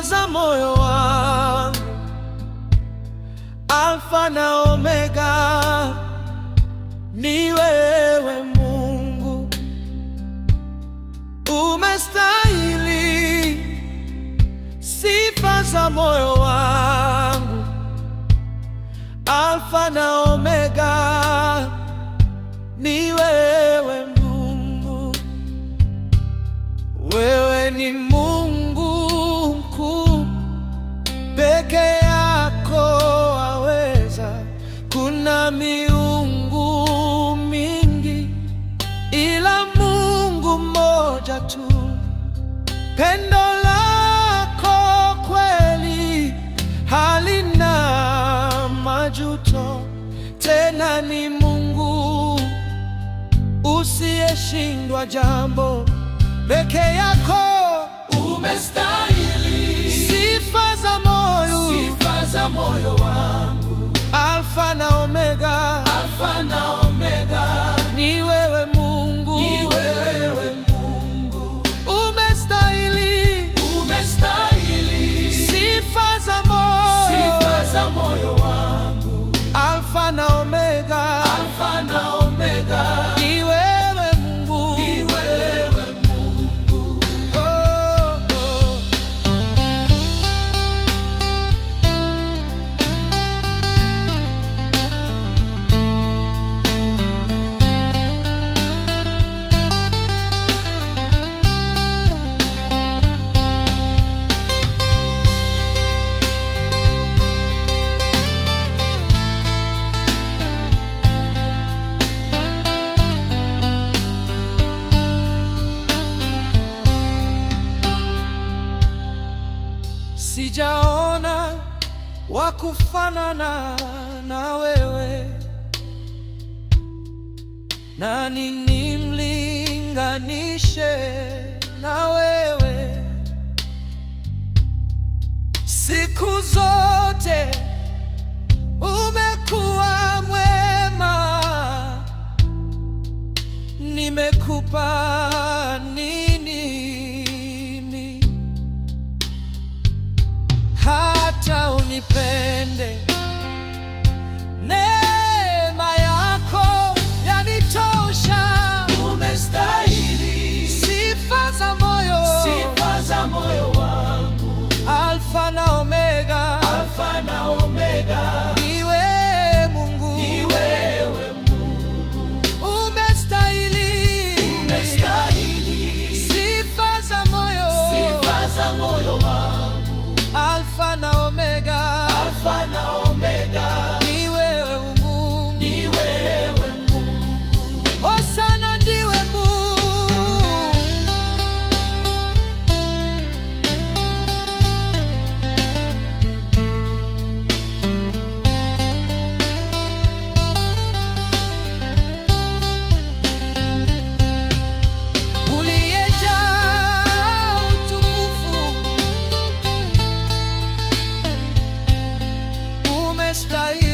sifa za moyo wangu, Alfa na Omega, ni wewe Mungu. Umestahili sifa za moyo wangu, Alfa na Omega, ni wewe Mungu. Wewe ni Mungu mkuu, peke yako waweza. Kuna miungu mingi, ila Mungu mmoja tu. Pendo lako kweli halina majuto, tena ni Mungu usiyeshindwa jambo. Peke yako umestahili sifa za moyo wangu, Alfa na Omega, Alfa na Omega, ni wewe Mungu, ni wewe Mungu. Umestahili sifa za moyo wangu, Alfa na Omega, Alfa na Omega, ni wewe Mungu, ni wewe Mungu. oh, oh. Sijaona wa kufanana na wewe, nani nimlinganishe na wewe? Siku zote umekuwa mwema, nimekupa nini hata unipende? Neema yako yanitosha. Umestahili sifa za moyo wangu, Alfa na Omega, Alfa na Omega, ni wewe Mungu, ni wewe Mungu. Umestahili sifa za moyo wangu, Alfa na Omega, Alfa na Omega, ni wewe Mungu, ni wewe Mungu. Hosana ndiwe Mungu. Uliyejaa utukufu, umestahili